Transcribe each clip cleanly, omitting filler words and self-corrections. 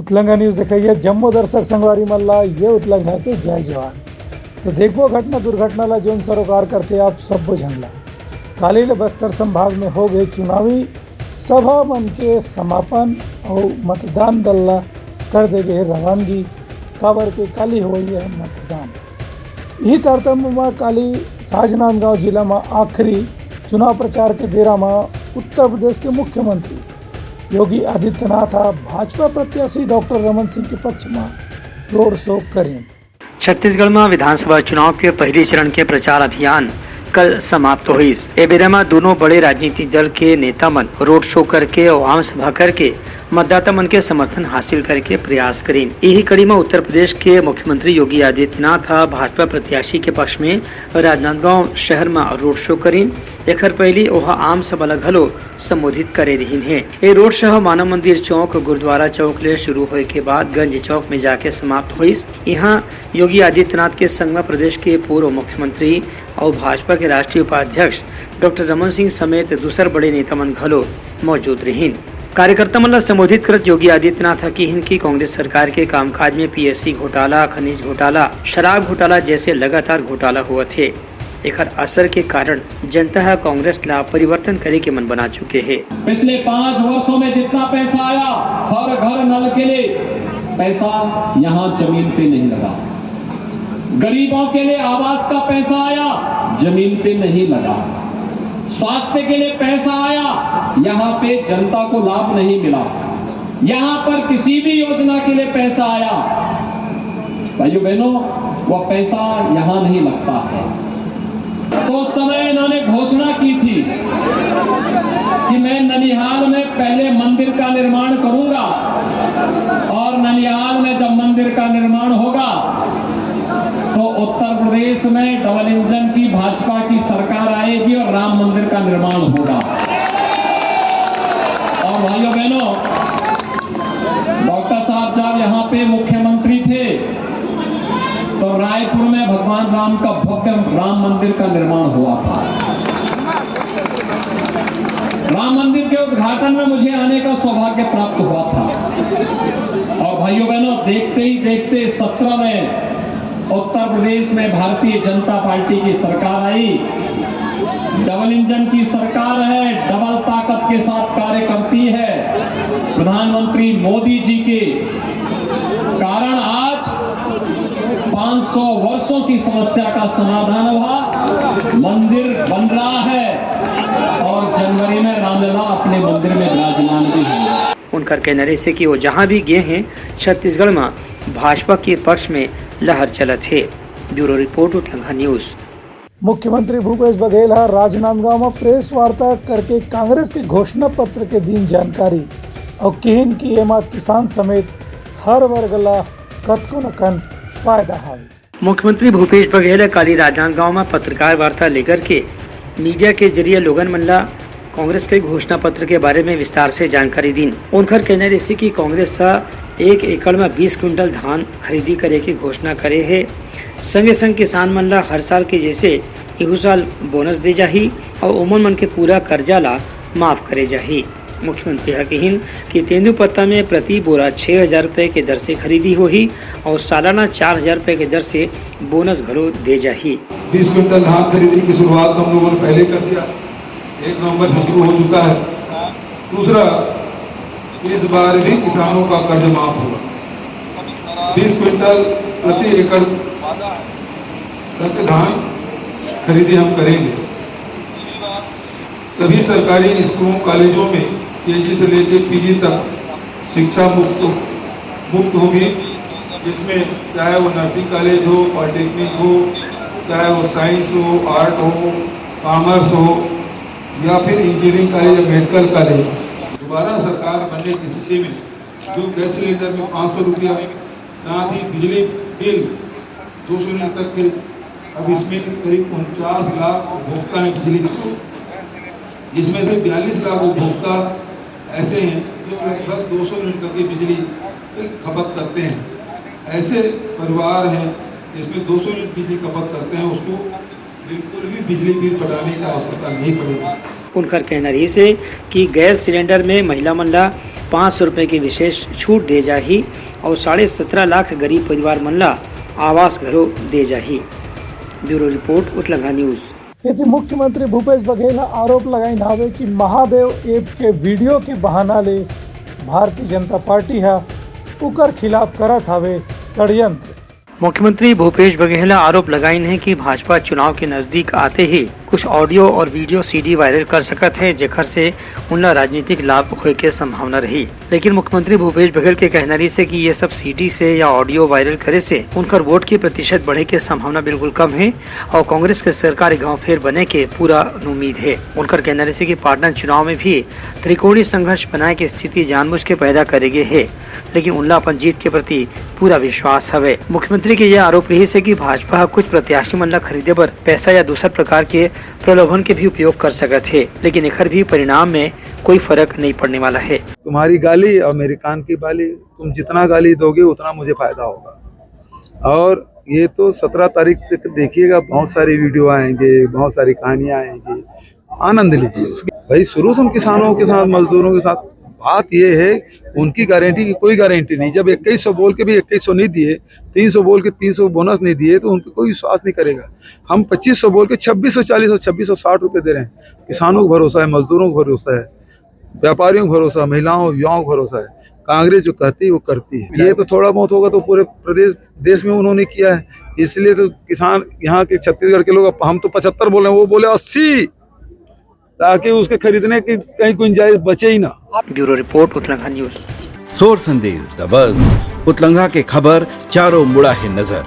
उतलंगा news दिखाइए जम्मू दर्शक संगवारी मल्ला ये उतलंगा के जय जवान। तो देखो घटना दुर्घटना ला जोन सरोकार करते आप सब बुझंगला कालीले बस्तर संभाग में हो गए चुनावी सभा मन के समापन और मतदान दल ला कर दे गए रवानगी काबर के काली हो गई है मतदान। यही तारतम्य में काली राजनांदगांव जिला में आखिरी चुनाव प्रचार के बेरा में उत्तर प्रदेश के मुख्यमंत्री योगी आदित्यनाथ भाजपा प्रत्याशी डॉक्टर रमन सिंह के पक्ष में रोड शो करें। छत्तीसगढ़ में विधानसभा चुनाव के पहले चरण के प्रचार अभियान कल समाप्त हुई। ए बेरा में दोनों बड़े राजनीतिक दल के नेता मन रोड शो करके और आम सभा करके मतदाता मन के समर्थन हासिल करके प्रयास करें। यही कड़ी में उत्तर प्रदेश के मुख्यमंत्री योगी आदित्यनाथ भाजपा प्रत्याशी के पक्ष में राजनांदगांव शहर में रोड शो करें। एकर पहले वह आम सभा ला घलो संबोधित करे रही है। ये रोड शो मानव मंदिर चौक गुरुद्वारा चौक ले शुरू होए के बाद गंज चौक में जाके समाप्त हुई। यहाँ योगी आदित्यनाथ के संग में प्रदेश के पूर्व मुख्यमंत्री और भाजपा के राष्ट्रीय उपाध्यक्ष डॉक्टर रमन सिंह समेत दूसर बड़े नेता मन घलो मौजूद रही। कार्यकर्ता मन ला संबोधित करत योगी आदित्यनाथ की कांग्रेस सरकार के कामकाज में पीएससी घोटाला, खनिज घोटाला, शराब घोटाला जैसे लगातार घोटाला हुआ थे। एकर असर के कारण जनता कांग्रेस ला परिवर्तन करे के मन बना चुके हैं। पिछले 5 वर्षों में जितना पैसा आया हर घर नल के लिए पैसा यहाँ जमीन पे नहीं लगा। गरीबों के लिए आवास का पैसा आया, जमीन पे नहीं लगा। स्वास्थ्य के लिए पैसा आया, यहाँ पे जनता को लाभ नहीं मिला। यहाँ पर किसी भी योजना के लिए पैसा आया, भाइयों बहनों, वह पैसा यहाँ नहीं लगता है। तो उस समय इन्होंने घोषणा की थी कि मैं ननिहाल में पहले मंदिर का निर्माण करूंगा और ननिहाल में जब मंदिर का निर्माण होगा तो उत्तर प्रदेश में डबल इंजन की भाजपा की सरकार आएगी और राम मंदिर का निर्माण होगा। और भाइयों बहनों, डॉक्टर साहब जब यहाँ पे मुख्यमंत्री थे तो रायपुर में भगवान राम का भव्य राम मंदिर का निर्माण हुआ था। राम मंदिर के उद्घाटन में मुझे आने का सौभाग्य प्राप्त हुआ था। और भाइयों बहनों, देखते ही देखते 17 में उत्तर प्रदेश में भारतीय जनता पार्टी की सरकार आई। डबल इंजन की सरकार है, डबल ताकत के साथ कार्य करती है। प्रधानमंत्री मोदी जी के कारण आज 500 वर्षों की समस्या का समाधान हुआ। मंदिर बन रहा है और जनवरी में रामलला अपने मंदिर में विराजमान भी है। उनका कहना है कि वो जहां भी गए हैं छत्तीसगढ़ में भाजपा के पक्ष में लहर चलत है। Bureau report Utlanga news. मुख्यमंत्री भूपेश बघेल राजनांदगांव में प्रेस वार्ता करके कांग्रेस के घोषणा पत्र के दिन जानकारी और किन की एमा किसान समेत हर वर्ग ला कतको न कन फायदा है। मुख्यमंत्री भूपेश बघेल कल राजनांदगांव में पत्रकार वार्ता लेकर के मीडिया के जरिए लोगन मन ला कांग्रेस के घोषणा पत्र के बारे में विस्तार से जानकारी दी। उनका कहना है कि कांग्रेस 1 एकड़ में 20 क्विंटल धान खरीदी करे की घोषणा करे है। संगे संग किसान मन ला हर साल के जैसे इहू साल बोनस दे जाही और ओमन मन के पूरा कर्जा ला माफ करे जाही। मुख्यमंत्री कहिन कि तेंदुपत्ता में प्रति बोरा 6,000 रुपए के दर से खरीदी होही और सालाना 4,000 रुपए के दर से बोनस घलो दे जाही। 20 क्विंटल धान खरीदी की शुरुआत हम लोगों ने पहले कर दिया, 1 नवंबर से शुरू हो चुका है। दूसरा, इस बार भी किसानों का कर्ज माफ होगा। 20 क्विंटल प्रति एकड़ तक धान खरीदी हम करेंगे। सभी सरकारी स्कूलों कॉलेजों में केजी से लेकर पीजी तक शिक्षा मुफ्त होगी, जिसमें चाहे वो नर्सिंग कॉलेज हो, पॉलिटेक्निक हो, चाहे वो साइंस हो, आर्ट हो, कॉमर्स हो या फिर इंजीनियरिंग कॉलेज या मेडिकल कॉलेज। दोबारा सरकार बनने की स्थिति में जो गैस सिलेंडर में 500 रुपया, साथ ही बिजली बिल 200 यूनिट तक के, अब इसमें करीब 49 लाख उपभोक्ता हैं बिजली के, जिसमें से 42 लाख उपभोक्ता ऐसे हैं जो लगभग 200 यूनिट तक की बिजली खपत करते हैं। ऐसे परिवार हैं जिसमें 200 यूनिट बिजली खपत करते हैं, उसको बिल्कुल भी बिजली बिल पटाने की आवश्यकता नहीं पड़ेगी। उनका कहना रही से कि गैस सिलेंडर में महिला मन ला 500 रुपए की विशेष छूट दे जाही और 17.5 लाख गरीब परिवार मन ला आवास घरों दे जाही। Bureau report Utlangha news. यदि मुख्यमंत्री भूपेश बघेल आरोप लगाइन हावे कि महादेव ऐप के वीडियो के बहाना ले भारतीय जनता पार्टी है उकर खिलाफ करत हावे षड्यंत्र। मुख्यमंत्री भूपेश बघेल आरोप लगाइन है कि भाजपा चुनाव के नजदीक आते ही कुछ ऑडियो और वीडियो सीडी वायरल कर सकत है, जेकर से उनला राजनीतिक लाभ होए के संभावना रही। लेकिन मुख्यमंत्री भूपेश बघेल के कहनारी से कि ये सब सीडी से या ऑडियो वायरल करे से उनकर वोट की प्रतिशत बढ़े के संभावना बिल्कुल कम है और कांग्रेस के सरकार गाँव फेर बने के पूरा उम्मीद है। उनकर कहनारी से कि पाटन चुनाव में भी त्रिकोणीय संघर्ष बनाए की स्थिति जानबूझ के पैदा करेगे है, लेकिन उनला अपन जीत के प्रति पूरा विश्वास हवे। मुख्यमंत्री के यह आरोप रही है कि भाजपा कुछ प्रत्याशी मन ला खरीदे पर पैसा या दूसर प्रकार के प्रलोभन के भी उपयोग कर सकत है, लेकिन एकर भी परिणाम में कोई फर्क नहीं पड़ने वाला है। तुम्हारी गाली और मेरी कान की बाली, तुम जितना गाली दोगे उतना मुझे फायदा होगा। और ये तो 17 तारीख तक देखिएगा, बहुत सारी वीडियो आएंगे, बहुत सारी कहानियां आएंगी, आनंद लीजिए उसकी। भाई शुरू से हम किसानों के साथ, मजदूरों के साथ, बात ये है उनकी गारंटी की कोई गारंटी नहीं। जब 2100 बोल के भी 2100 नहीं दिए, 300 बोल के 300 बोनस नहीं दिए तो उन पर कोई विश्वास नहीं करेगा। हम 2500 बोल के 2640 और 2660 रुपये दे रहे हैं। किसानों को भरोसा है, मजदूरों को भरोसा है, व्यापारियों को भरोसा है, महिलाओं युवाओं को भरोसा है। कांग्रेस जो कहती है वो करती है। ये तो थोड़ा बहुत होगा तो पूरे प्रदेश देश में उन्होंने किया है, इसलिए तो किसान यहाँ के छत्तीसगढ़ के लोग, हम तो 75 बोले, वो बोले 80, ताकि उसके खरीदने की कहीं गुंजाइश बचे ही ना। Bureau report Utlangha news. सोर संदेश द बज़ उत्तलंघा के खबर चारों मुड़ा है नजर।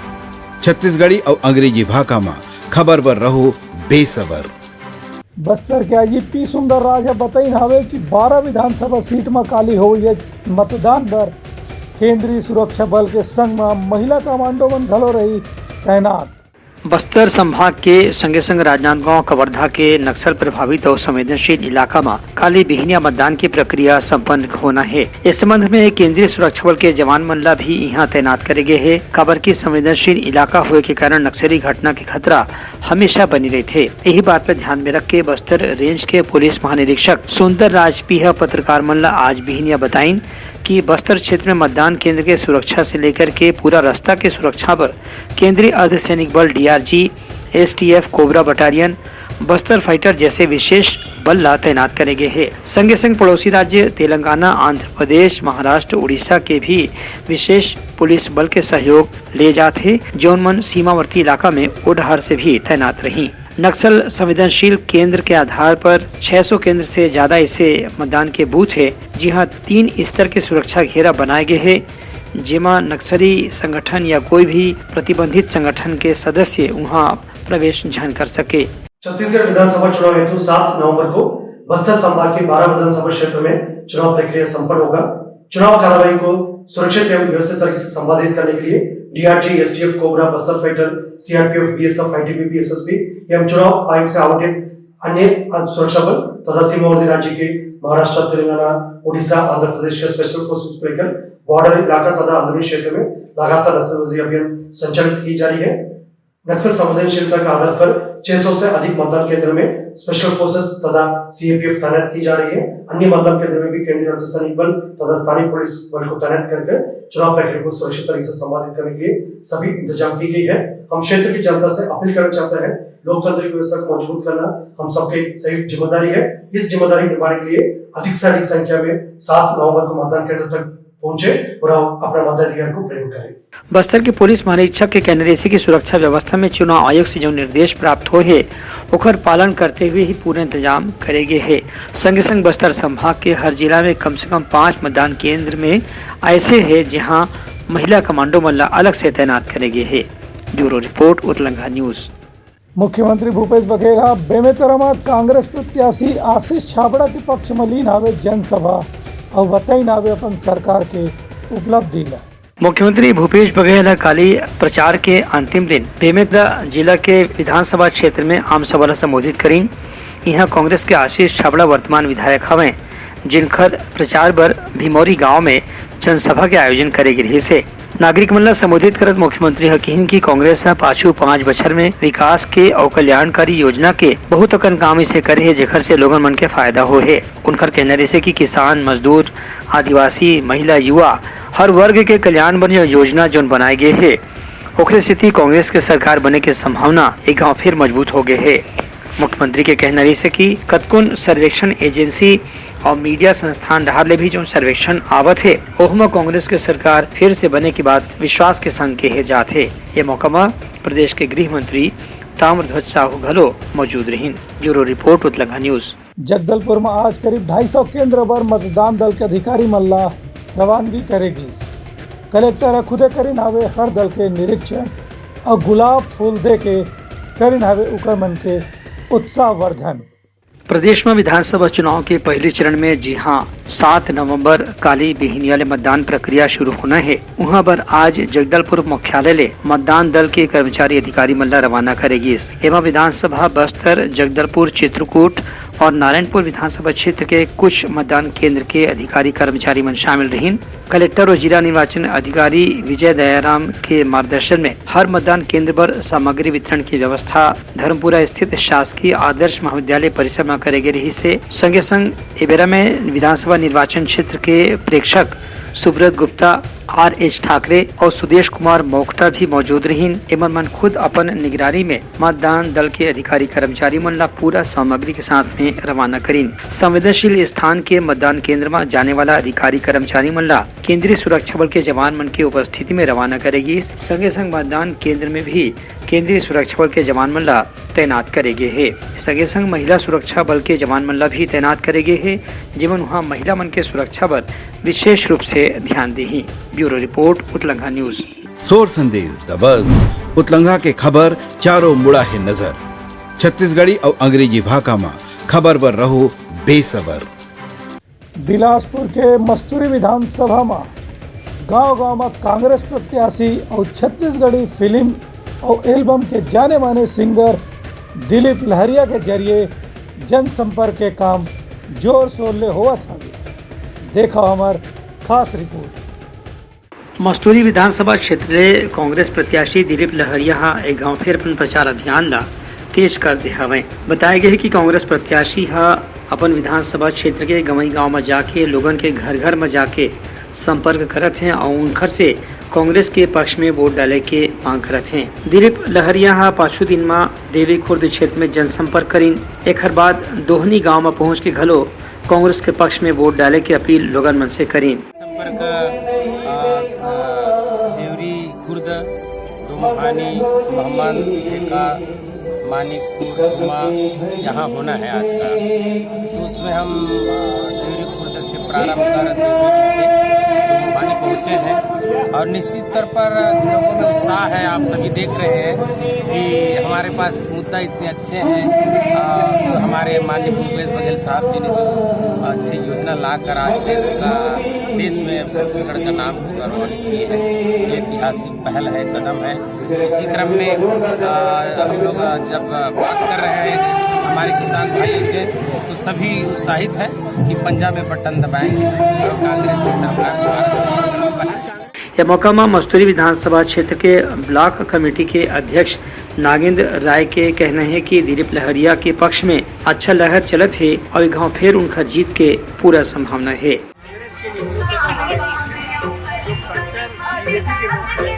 छत्तीसगढ़ी और अंग्रेजी भाषा में खबर पर रहो बेसबर। बस्तर के आईजी सुंदर राज बताइन हावे कि 12 विधानसभा सीट में काली हुई मतदान पर केंद्रीय सुरक्षा बल के संग में महिला कमांडो मन घलो रही तैनात। बस्तर संभाग के संगे संग राजनांदगांव कवर्धा के नक्सल प्रभावित और संवेदनशील इलाका में काली बिहनिया मतदान की प्रक्रिया संपन्न होना है। इस संबंध में केंद्रीय सुरक्षा बल के जवान मनला भी यहाँ तैनात करे गए है। खबर की संवेदनशील इलाका हुए के कारण नक्सली घटना के खतरा हमेशा बनी रहे थे। यही बात पर ध्यान में रख के बस्तर रेंज के पुलिस महानिरीक्षक सुंदर राज पीहा पत्रकार मनला आज बिहनिया बताइन कि बस्तर क्षेत्र में मतदान केंद्र के सुरक्षा से लेकर के पूरा रास्ता के सुरक्षा पर केंद्रीय अर्धसैनिक बल DRG, STF, cobra battalion, Bastar fighter जैसे विशेष बल ला तैनात करे गए हैं। संगे संग पड़ोसी राज्य तेलंगाना, आंध्र प्रदेश, महाराष्ट्र, उड़ीसा के भी विशेष पुलिस बल के सहयोग ले जाते, जौन मन सीमावर्ती इलाका में ओडहार से भी तैनात रही। नक्सल संवेदनशील केंद्र के आधार पर 600 केंद्र से ज्यादा ऐसे मतदान के बूथ है, जहां 3 स्तर के सुरक्षा घेरा बनाए गए हैं, जिमा नक्सली संगठन या कोई भी प्रतिबंधित संगठन के सदस्य वहां प्रवेश नहीं कर सके। छत्तीसगढ़ विधानसभा चुनाव हेतु 7 नवंबर को बस्तर संभाग के 12 विधानसभा क्षेत्र में चुनाव प्रक्रिया संपन्न होगा। चुनाव कार्रवाई को सुरक्षित एवं व्यवस्थित तरीके से संपादित करने के लिए DRG, STF, cobra, Bastar fighter, CRPF, BSF, ITBP, SSB एवं चुनाव आयोग से आवंटित अन्य सुरक्षा बल तथा सीमावर्ती राज्य के महाराष्ट्र, तेलंगाना, उड़ीसा, आंध्र प्रदेश के स्पेशल फोर्सेस को लेकर बॉर्डर इलाका तथा अंदरूनी क्षेत्र में लगातार नक्सलवादी अभियान संचालित की जा रही है। नक्सल संवेदनशीलता के आधार पर 600 से अधिक मतदान केंद्र में स्पेशल फोर्सेस तथा सीएपीएफ तैनात की जा रही है। अन्य मतदान केंद्र में भी केंद्रीय अर्धसैनिक बल तथा स्थानीय पुलिस बल को तैनात करके चुनाव प्रक्रिया को सुरक्षित तरीके से संपादित करने के लिए सभी इंतजाम की गई है। हम क्षेत्र की जनता से अपील करना चाहते हैं, लोकतांत्रिक व्यवस्था को मजबूत करना हम सबकी संयुक्त जिम्मेदारी है। इस जिम्मेदारी निभाने के लिए अधिक से अधिक संख्या में 7 नवंबर को मतदान केंद्र तक पहुंचे और अपना मताधिकार को प्रयोग करें। बस्तर के पुलिस महानिरीक्षक के कहने की सुरक्षा व्यवस्था में चुनाव आयोग से जो निर्देश प्राप्त हो है ओकर पालन करते हुए ही पूरे इंतजाम करे गए है। संगे संग बस्तर संभाग के हर जिला में कम से कम 5 मतदान केंद्र में ऐसे है जहां महिला कमांडो मल्ला अलग से तैनात करे गए है। Bureau report Utlangha news. मुख्यमंत्री भूपेश बघेल बेमेतरा में कांग्रेस प्रत्याशी आशीष छाबड़ा के पक्ष में लीन आवे जनसभा और बताइन आवे अपन सरकार के उपलब्धि ला। मुख्यमंत्री भूपेश बघेल काली प्रचार के अंतिम दिन बेमेतरा जिला के विधानसभा क्षेत्र में आम सभा ला संबोधित करीं। यहाँ कांग्रेस के आशीष छाबड़ा वर्तमान विधायक हवे, जिनकर प्रचार बर भीमौरी गांव में जनसभा के आयोजन करे गए से नागरिक मन ला संबोधित करत मुख्यमंत्री हकीन की कांग्रेस पाछू 5 बछर में विकास के और कल्याणकारी योजना के बहुत अकन काम इसे करे है जेखर से लोगन मन के फायदा हो है। उनकर कहना रहे कि किसान, मजदूर, आदिवासी, महिला, युवा हर वर्ग के कल्याण बर योजना जोन बनाए गए है ओकरे स्थिति कांग्रेस के सरकार बने के संभावना एक गाँव फिर मजबूत हो गए है। मुख्यमंत्री के कहना रही कि कतकुन सर्वेक्षण एजेंसी और मीडिया संस्थान डहार ले भी जो सर्वेक्षण आवत है ओहमा कांग्रेस के सरकार फिर से बने की बात विश्वास के संग कहे जात है। ये मौका में प्रदेश के गृह मंत्री ताम्रध्वज साहू घलो मौजूद रहीन। Bureau report Utlangha news. Jagdalpur में आज करीब 250 केंद्र पर मतदान दल के अधिकारी मल्ला रवानगी करेगी। कलेक्टर खुदे करीन हावे हर दल के निरीक्षण और गुलाब फूल दे के करीन हावे उकर मन के उत्साहवर्धन। प्रदेश में विधानसभा चुनाव के पहले चरण में जी हां 7 नवंबर काली बिहिनिया ले मतदान प्रक्रिया शुरू होना है। वहां पर आज जगदलपुर मुख्यालय ले मतदान दल के कर्मचारी अधिकारी मल्ला रवाना करेगी। एवं विधानसभा बस्तर, जगदलपुर, चित्रकूट और नारायणपुर विधानसभा क्षेत्र के कुछ मतदान केंद्र के अधिकारी कर्मचारी मन शामिल रहीं। कलेक्टर और जिला निर्वाचन अधिकारी विजय दयाराम के मार्गदर्शन में हर मतदान केंद्र पर सामग्री वितरण की व्यवस्था धर्मपुरा स्थित शासकीय आदर्श महाविद्यालय परिसर में करेगी रही से संगे संग एबेरा में विधानसभा निर्वाचन क्षेत्र के प्रेक्षक सुब्रत गुप्ता, R.H. ठाकरे और सुदेश कुमार मोक्टा भी मौजूद रहीं। एमन मन खुद अपन निगरानी में मतदान दल के अधिकारी कर्मचारी मन ला पूरा सामग्री के साथ में रवाना करीन। संवेदनशील स्थान के मतदान केंद्र में जाने वाला अधिकारी कर्मचारी मन ला केंद्रीय सुरक्षा बल के जवान मन की उपस्थिति में रवाना करेगी। संगे संग मतदान केंद्र में भी केंद्रीय सुरक्षा बल के जवान मन ला तैनात करेगे है। संगे संग महिला सुरक्षा बल के जवान मन ला भी तैनात करेगे है, जीवन वहाँ महिला मन के सुरक्षा पर विशेष रूप से ध्यान दी। Bureau report Utlangha news. सोर संदेश द बज़ उत्तलंघा के खबर चारों मुड़ा है नजर। छत्तीसगढ़ी और अंग्रेजी भाषा में खबर पर रहो बेसबर। बिलासपुर के मस्तूरी विधानसभा में गांव-गांव में कांग्रेस प्रत्याशी और छत्तीसगढ़ी फिल्म और एल्बम के जाने माने सिंगर दिलीप लहरिया के जरिए जनसंपर्क के काम जोर शोर ले हुआ था। देखा हमार खास रिपोर्ट। मस्तूरी विधानसभा क्षेत्र ले कांग्रेस प्रत्याशी दिलीप लहरिया एक गांव फिर अपन प्रचार अभियान ला तेज कर दे हवे। बताया गया है कि कांग्रेस प्रत्याशी अपन विधानसभा क्षेत्र के गवई गांव में जाके लोगन के घर घर में जाके संपर्क करत हैं और उनकर से कांग्रेस के पक्ष में वोट डाले के मांग करत हैं। दिलीप लहरिया पाछू दिन में देवी खुर्द क्षेत्र में जनसंपर्क करीन। एक बाद दोहनी गांव में पहुंच के घलो कांग्रेस के पक्ष में वोट डाले के अपील लोगन मन से करीन। संपर्क देवरी खुर्द, दोमखानी, महमान, ढेका, मानिकपुर यहाँ होना है आज का। तो उसमें हम देवरी खुर्द से प्रारंभ कर देवरी से दोमखानी पहुँचे हैं और निश्चित तौर पर लोगों में उत्साह है। आप सभी देख रहे हैं कि हमारे पास मुद्दा इतने अच्छे हैं जो हमारे माननीय भूपेश बघेल साहब जी ने जो अच्छी योजना लाकर आज देश में छत्तीसगढ़ का नाम को गौरवान्वित किए हैं। ये ऐतिहासिक पहल है, कदम है। इसी क्रम में हम लोग जब बात कर रहे हैं हमारे किसान भाइयों से तो सभी उत्साहित है कि पंजाब में बटन दबाएंगे और कांग्रेस की सरकार। यह मौका में मस्तूरी विधानसभा क्षेत्र के ब्लॉक कमेटी के अध्यक्ष नागेंद्र राय के कहना है कि दिलीप लहरिया के पक्ष में अच्छा लहर चलत है और गांव फिर उनका जीत के पूरा संभावना है। कांग्रेस के नीतियों से प्रभावित जो कट्टर बीजेपी के लोग थे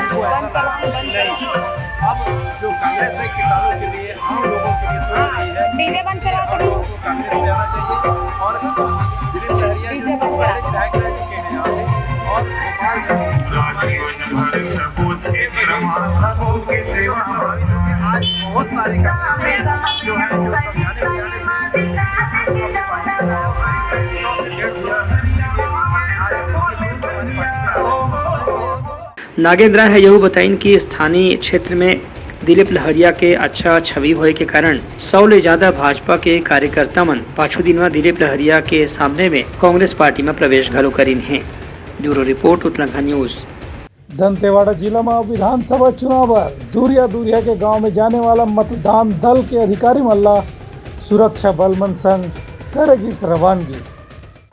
वो ऐसा था नहीं। अब जो कांग्रेस है किसानों के लिए, आम लोगों के लिए सोच रही है, और लोगों को कांग्रेस में आना चाहिए। और दिलीप लहरिया जो पहले विधायक रह चुके हैं यहाँ पे, और गोपाल जो हमारे मुख्यमंत्री हैं, उनके नीतियों से प्रभावित होकर आज बहुत सारे कांग्रेस जो है जो समझाने बुझाने से अपनी पार्टी बनाया और करीब 100 से 150 बीजेपी के आरएसएस के लोग हमारी पार्टी में आ रहे हैं। नागेंद्र राय यह बताइन कि स्थानीय क्षेत्र में दिलीप लहरिया के अच्छा छवि होए के कारण 100 ले ज्यादा भाजपा के कार्यकर्ता मन पाछू दिन में दिलीप लहरिया के सामने में कांग्रेस पार्टी में प्रवेश घलो करीन है। Bureau report Utlangha news. Dantewada जिला में विधानसभा चुनाव दूरिया के गांव में जाने वाला मतदान दल के अधिकारी मल्ला सुरक्षा बल मन संग करेगी रवानगी।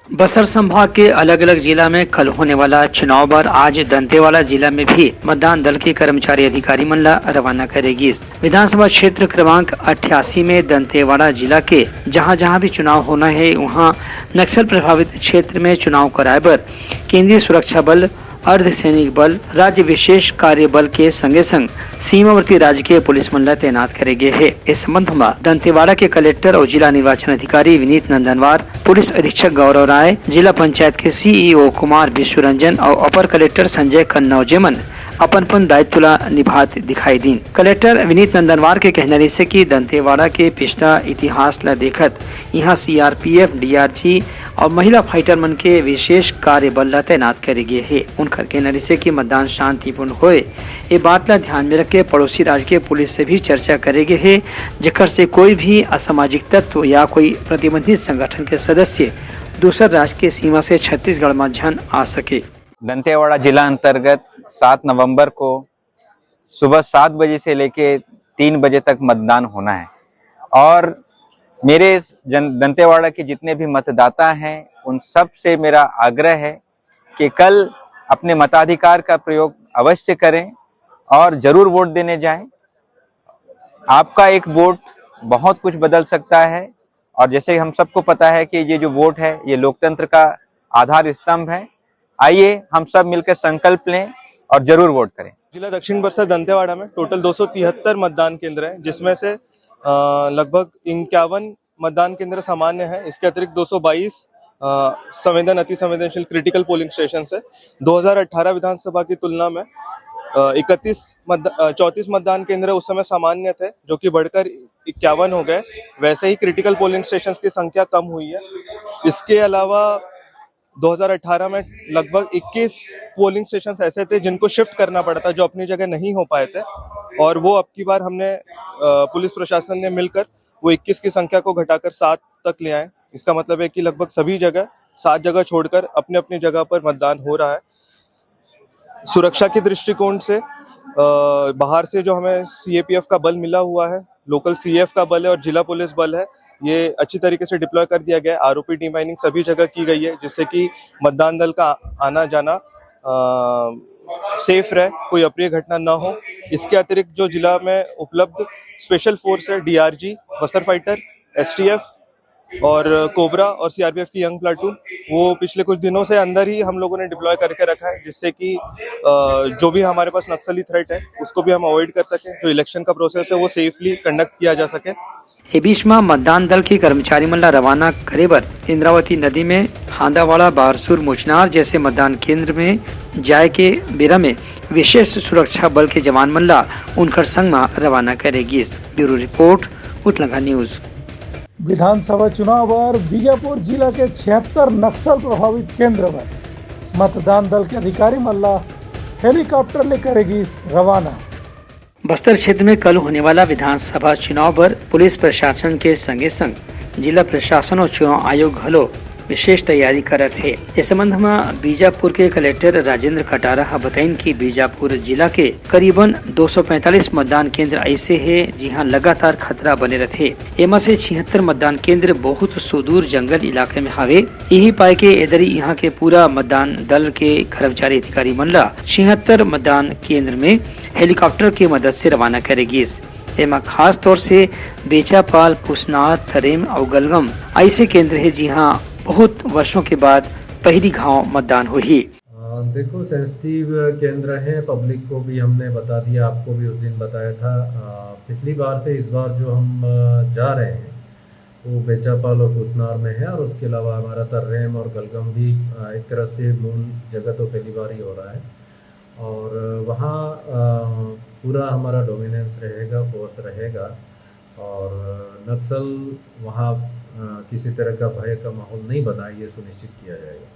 बस्तर संभाग के अलग अलग जिला में कल होने वाला चुनाव पर आज दंतेवाड़ा जिला में भी मतदान दल के कर्मचारी अधिकारी मंडल रवाना करेगी। विधानसभा क्षेत्र क्रमांक 88 में दंतेवाड़ा जिला के जहां जहां भी चुनाव होना है वहां नक्सल प्रभावित क्षेत्र में चुनाव कराए पर केंद्रीय सुरक्षा बल, अर्धसैनिक बल, राज्य विशेष कार्य बल के संगे संग सीमावर्ती राज्य के पुलिस मंडल तैनात करे गए है। इस संबंध में दंतेवाड़ा के कलेक्टर और जिला निर्वाचन अधिकारी विनीत नंदनवार, पुलिस अधीक्षक गौरव राय, जिला पंचायत के सीईओ कुमार विश्वरंजन और अपर कलेक्टर संजय कन्नौजेमन अपन दायित्व निभाते दिखाई दी। कलेक्टर विनीत नंदनवार के कहने से कि दंतेवाड़ा के पिछला इतिहास ला देखत यहाँ सीआरपीएफ, डीआरजी और महिला फाइटर मन के विशेष कार्य बल ला तैनात करे गए है। उनकर कहने से कि मतदान शांतिपूर्ण होए ये बात ला ध्यान में रख के पड़ोसी राज्य के पुलिस से भी चर्चा करे गए है, जेकर से कोई भी असामाजिक तत्व या कोई प्रतिबंधित संगठन के सदस्य दूसर राज्य के सीमा से छत्तीसगढ़ में झन आ सके। दंतेवाड़ा जिला अंतर्गत 7 नवंबर को सुबह 7 बजे से लेके 3 बजे तक मतदान होना है और मेरे दंतेवाड़ा के जितने भी मतदाता हैं उन सब से मेरा आग्रह है कि कल अपने मताधिकार का प्रयोग अवश्य करें और जरूर वोट देने जाएं। आपका एक वोट बहुत कुछ बदल सकता है और जैसे हम सबको पता है कि ये जो वोट है ये लोकतंत्र का आधार स्तंभ है। आइए हम सब मिलकर संकल्प लें और जरूर वोट करें। जिला दक्षिण बस्तर दंतेवाड़ा में टोटल 273 मतदान केंद्र हैं, जिसमें से लगभग 51 मतदान केंद्र सामान्य है। इसके अतिरिक्त 222 अति संवेदनशील क्रिटिकल पोलिंग स्टेशन है। 2018 विधानसभा की तुलना में 34 मतदान केंद्र उस समय सामान्य थे, जो कि बढ़कर 51 हो गए। वैसे ही क्रिटिकल पोलिंग स्टेशन की संख्या कम हुई है। इसके अलावा 2018 में लगभग 21 पोलिंग स्टेशन ऐसे थे जिनको शिफ्ट करना पड़ा था, जो अपनी जगह नहीं हो पाए थे, और वो अब की बार हमने पुलिस प्रशासन ने मिलकर वो 21 की संख्या को घटाकर 7 तक ले आए। इसका मतलब है कि लगभग सभी जगह 7 जगह छोड़कर अपने अपनी जगह पर मतदान हो रहा है। सुरक्षा के दृष्टिकोण से बाहर से जो हमें सीएपीएफ का बल मिला हुआ है, लोकल सीएफ का बल है और जिला पुलिस बल है, ये अच्छी तरीके से डिप्लॉय कर दिया गया है। आरओपी डीमाइनिंग सभी जगह की गई है, जिससे कि मतदान दल का आना जाना सेफ रहे, कोई अप्रिय घटना ना हो। इसके अतिरिक्त जो जिला में उपलब्ध स्पेशल फोर्स है, डीआरजी, बस्तर फाइटर, एसटीएफ और कोबरा और सीआरपीएफ की यंग प्लाटून, वो पिछले कुछ दिनों से अंदर ही हम लोगों ने डिप्लॉय करके रखा है, जिससे कि जो भी हमारे पास नक्सली थ्रेट है उसको भी हम अवॉइड कर सकें। जो इलेक्शन का प्रोसेस है वो सेफली कंडक्ट किया जा सके। ये बीच में मतदान दल के कर्मचारी मन ला रवाना करे बर इंद्रावती नदी में हांदावाड़ा, बारसूर, मुचनार जैसे मतदान केंद्र में जाए के बेरा में विशेष सुरक्षा बल के जवान मन ला उनकर संग में रवाना करेगी। Bureau report, Utlanga news. विधानसभा चुनाव पर बीजापुर जिला के 76 नक्सल प्रभावित केंद्र पर मतदान दल के अधिकारी मन ला हेलीकॉप्टर ले करेगी रवाना। बस्तर क्षेत्र में कल होने वाला विधानसभा चुनाव पर पुलिस प्रशासन के संगे संग जिला प्रशासन और चुनाव आयोग हलो विशेष तैयारी करत है। इस संबंध में बीजापुर के कलेक्टर राजेंद्र कटारा बताइन कि बीजापुर जिला के करीबन 245 मतदान केंद्र ऐसे है जहां लगातार खतरा बने रहते। एमा से 76 मतदान केंद्र बहुत सुदूर जंगल इलाके में हवे। यही पाए के इधरी यहाँ के पूरा मतदान दल के कर्मचारी अधिकारी मन ला 76 मतदान केंद्र में हेलीकॉप्टर की मदद से रवाना करेगी। एमा खास तौर से बेचापाल, पुसनार, थरेम और गलगम ऐसे केंद्र है जहाँ बहुत वर्षों के बाद पहली घाव मतदान हुई। देखो, सेंसिटिव केंद्र है, पब्लिक को भी हमने बता दिया, आपको भी उस दिन बताया था। पिछली बार से इस बार जो हम जा रहे हैं वो बेचापाल और पुसनार में है, और उसके अलावा हमारा तर्रेम और गलगम भी एक तरह से मूल जगह तो पहली बार ही हो रहा है, और वहाँ पूरा हमारा डोमिनेंस रहेगा, फोर्स रहेगा, और नक्सल वहाँ किसी तरह का भय का माहौल नहीं बना, ये सुनिश्चित किया जाएगा।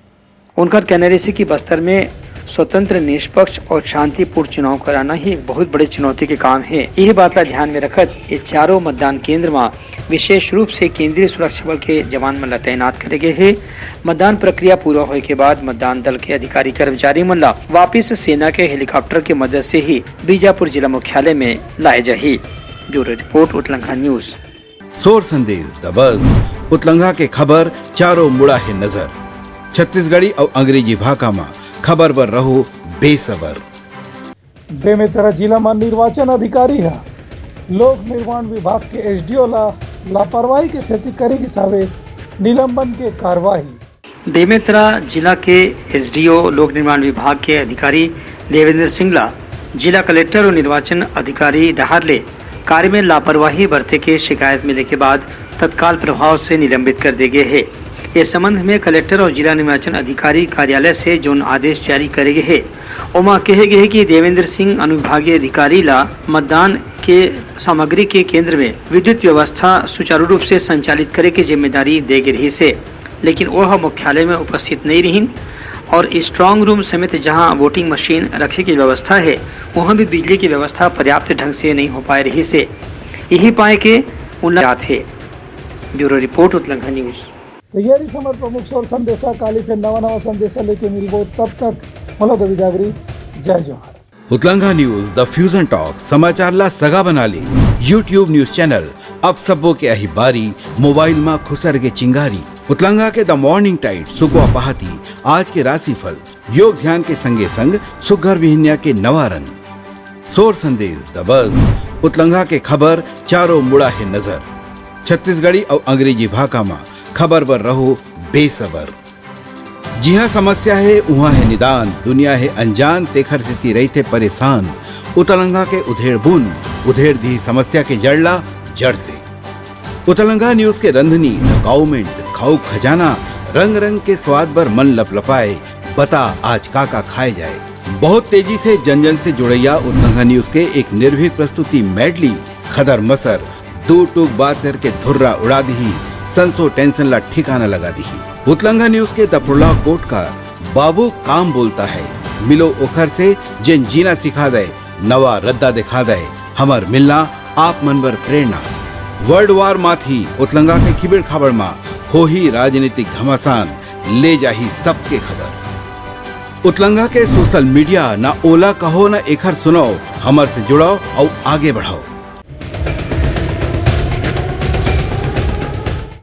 उनका कहना है कि बस्तर में स्वतंत्र, निष्पक्ष और शांतिपूर्ण चुनाव कराना ही एक बहुत बड़ी चुनौती के काम है। यही बात ला ध्यान में रखत ये चारों मतदान केंद्र में विशेष रूप से केंद्रीय सुरक्षा बल के जवान मन ला तैनात करे गए है। मतदान प्रक्रिया पूरा होने के बाद मतदान दल के अधिकारी कर्मचारी मन ला वापिस सेना के हेलीकॉप्टर की मदद से ही बीजापुर जिला मुख्यालय में लाए जाही। Bureau report, Utlanga news. सोर संदेश द बज़, उतलंगा के खबर चारों मुड़ा है नजर। छत्तीसगढ़ी और अंग्रेजी भाषा में खबर पर रहो बेसबर। बेमेतरा जिला में निर्वाचन अधिकारी है लोक निर्माण विभाग के एसडीओ लापरवाही के सेती करेगी सावे निलंबन के कार्रवाई। बेमेतरा जिला के एसडीओ लोक निर्माण विभाग के अधिकारी देवेंद्र सिंगला जिला कलेक्टर और निर्वाचन अधिकारी डहारले कार्य में लापरवाही बरते के शिकायत मिलने के बाद तत्काल प्रभाव से निलंबित कर दिए गए हैं। इस संबंध में कलेक्टर और जिला निर्वाचन अधिकारी कार्यालय से जो आदेश जारी करे गए हैं उमा कहे गए कि देवेंद्र सिंह अनुविभागीय अधिकारी ला मतदान के सामग्री के केंद्र में विद्युत व्यवस्था सुचारू रूप से संचालित करे की जिम्मेदारी दे गई रही से, लेकिन वह मुख्यालय में उपस्थित नहीं रही और स्ट्रांग रूम समेत जहां वोटिंग मशीन रखे की व्यवस्था है वहां भी बिजली की व्यवस्था पर्याप्त ढंग से नहीं हो पाए रही से यही पाए के उल्लंघन थे। Bureau report Utlangha news. तैयारी समर प्रमुख सोल संदेशा काली फिर नवा संदेशा लेके मिलबो तब तक मला दविदागरी जय जोहार। उत्लंघा न्यूज द फ्यूजन टॉक समाचार ला सगा बना ली। यूट्यूब न्यूज चैनल अब सबो के अही बारी मोबाइल में खुसर के चिंगारी। उत्लंघा के द मॉर्निंग टाइट सुगवा पहाती आज के राशिफल योग ध्यान के संगे संग सुघर विहिन्या के नवा रंग सोर संदेश द बज। उत्लंघा के खबर चारों मुड़ा है नजर। छत्तीसगढ़ी और अंग्रेजी भाषा में खबर पर रहो बेसबर। जी हाँ समस्या है वहाँ है निदान, दुनिया है अनजान तेखर से रहते परेशान। उतलंगा के उधेड़ बुन उधेड़ दी समस्या के जड़ला जड़ से। उतलंगा न्यूज के रंधनी द गवर्नमेंट खाऊ खजाना रंग रंग के स्वाद पर मन लपलपाए बता आज का खाए जाए। बहुत तेजी से जन जन से जुड़ैया उतलंगा न्यूज के एक निर्भीक प्रस्तुति मेडली खदर मसर दो टूक बात करके धुर्रा उड़ा दी संसो टेंशन ला ठिकाना लगा दी। उतलंगा न्यूज के दपुरला कोट का बाबू काम बोलता है मिलो ओखर से जिन जीना सिखा दे नवा रद्दा दिखा दे हमर मिलना आप मनवर प्रेरणा। वर्ल्ड वार माथी उतलंगा के खिबड़ खबर मा हो ही राजनीतिक घमासान ले जाही सबके खबर। उतलंगा के सोशल मीडिया ना ओला कहो ना एखर सुनो हमर से जुड़ाओ और आगे बढ़ाओ।